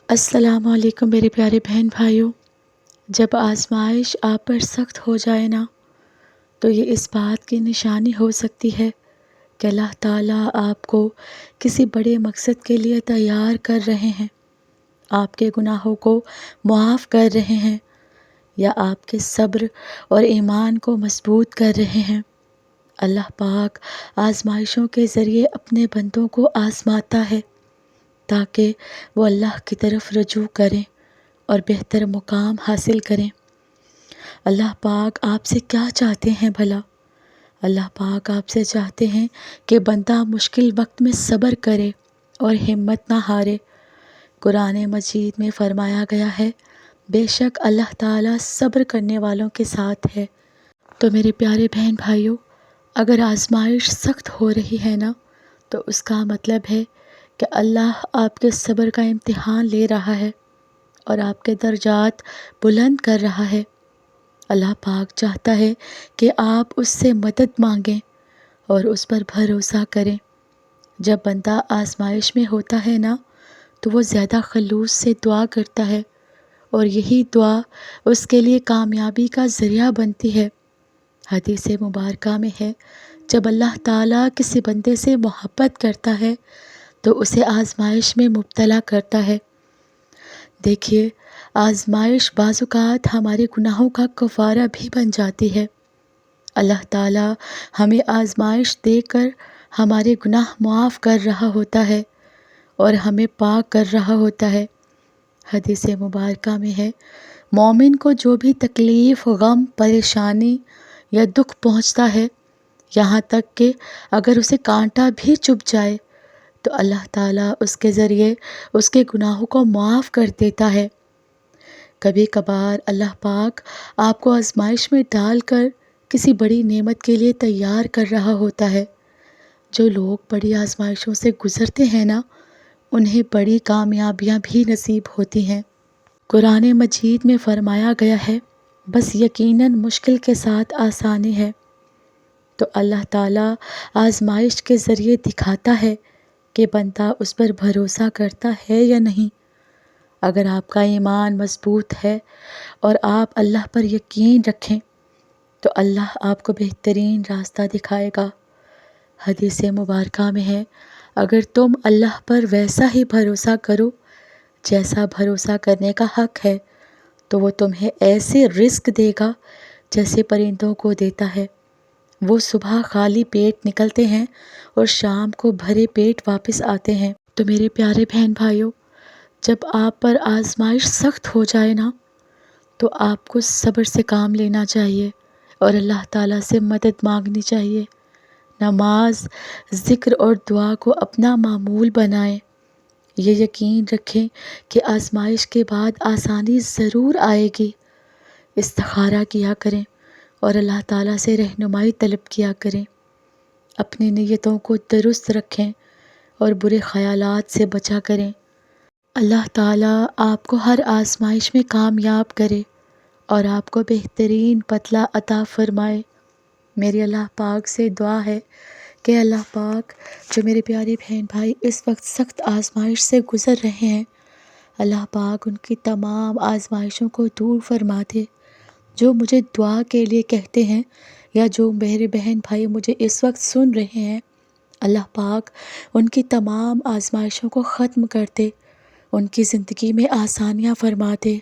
السلام علیکم میرے پیارے بہن بھائیوں۔ جب آزمائش آپ پر سخت ہو جائے نا، تو یہ اس بات کی نشانی ہو سکتی ہے کہ اللہ تعالیٰ آپ کو کسی بڑے مقصد کے لیے تیار کر رہے ہیں، آپ کے گناہوں کو معاف کر رہے ہیں، یا آپ کے صبر اور ایمان کو مضبوط کر رہے ہیں۔ اللہ پاک آزمائشوں کے ذریعے اپنے بندوں کو آزماتا ہے تاکہ وہ اللہ کی طرف رجوع کریں اور بہتر مقام حاصل کریں۔ اللہ پاک آپ سے کیا چاہتے ہیں بھلا؟ اللہ پاک آپ سے چاہتے ہیں کہ بندہ مشکل وقت میں صبر کرے اور ہمت نہ ہارے۔ قرآن مجید میں فرمایا گیا ہے، بے شک اللہ تعالیٰ صبر کرنے والوں کے ساتھ ہے۔ تو میرے پیارے بہن بھائیوں، اگر آزمائش سخت ہو رہی ہے نا، تو اس کا مطلب ہے کہ اللہ آپ کے صبر کا امتحان لے رہا ہے اور آپ کے درجات بلند کر رہا ہے۔ اللہ پاک چاہتا ہے کہ آپ اس سے مدد مانگیں اور اس پر بھروسہ کریں۔ جب بندہ آزمائش میں ہوتا ہے نا، تو وہ زیادہ خلوص سے دعا کرتا ہے اور یہی دعا اس کے لیے کامیابی کا ذریعہ بنتی ہے۔ حدیث مبارکہ میں ہے، جب اللہ تعالیٰ کسی بندے سے محبت کرتا ہے تو اسے آزمائش میں مبتلا کرتا ہے۔ دیکھیے، آزمائش بعض اوقات ہمارے گناہوں کا کفارہ بھی بن جاتی ہے۔ اللہ تعالیٰ ہمیں آزمائش دے کر ہمارے گناہ معاف کر رہا ہوتا ہے اور ہمیں پاک کر رہا ہوتا ہے۔ حدیث مبارکہ میں ہے، مومن کو جو بھی تکلیف، غم، پریشانی یا دکھ پہنچتا ہے، یہاں تک کہ اگر اسے کانٹا بھی چبھ جائے، تو اللہ تعالیٰ اس کے ذریعے اس کے گناہوں کو معاف کر دیتا ہے۔ کبھی کبھار اللہ پاک آپ کو آزمائش میں ڈال کر کسی بڑی نعمت کے لیے تیار کر رہا ہوتا ہے۔ جو لوگ بڑی آزمائشوں سے گزرتے ہیں نا، انہیں بڑی کامیابیاں بھی نصیب ہوتی ہیں۔ قرآن مجید میں فرمایا گیا ہے، بس یقیناً مشکل کے ساتھ آسانی ہے۔ تو اللہ تعالیٰ آزمائش کے ذریعے دکھاتا ہے کہ بندہ اس پر بھروسہ کرتا ہے یا نہیں۔ اگر آپ کا ایمان مضبوط ہے اور آپ اللہ پر یقین رکھیں، تو اللہ آپ کو بہترین راستہ دکھائے گا۔ حدیث مبارکہ میں ہے، اگر تم اللہ پر ویسا ہی بھروسہ کرو جیسا بھروسہ کرنے کا حق ہے، تو وہ تمہیں ایسے رزق دے گا جیسے پرندوں کو دیتا ہے۔ وہ صبح خالی پیٹ نکلتے ہیں اور شام کو بھرے پیٹ واپس آتے ہیں۔ تو میرے پیارے بہن بھائیوں، جب آپ پر آزمائش سخت ہو جائے نا، تو آپ کو صبر سے کام لینا چاہیے اور اللہ تعالیٰ سے مدد مانگنی چاہیے۔ نماز، ذکر اور دعا کو اپنا معمول بنائیں۔ یہ یقین رکھیں کہ آزمائش کے بعد آسانی ضرور آئے گی۔ استخارہ کیا کریں اور اللہ تعالیٰ سے رہنمائی طلب کیا کریں۔ اپنی نیتوں کو درست رکھیں اور برے خیالات سے بچا کریں۔ اللہ تعالیٰ آپ کو ہر آزمائش میں کامیاب کرے اور آپ کو بہترین بدلہ عطا فرمائے۔ میری اللہ پاک سے دعا ہے کہ اللہ پاک، جو میرے پیارے بہن بھائی اس وقت سخت آزمائش سے گزر رہے ہیں، اللہ پاک ان کی تمام آزمائشوں کو دور فرما دے۔ جو مجھے دعا کے لیے کہتے ہیں یا جو میرے بہن بھائی مجھے اس وقت سن رہے ہیں، اللہ پاک ان کی تمام آزمائشوں کو ختم کر دے، ان کی زندگی میں آسانیاں فرما دے۔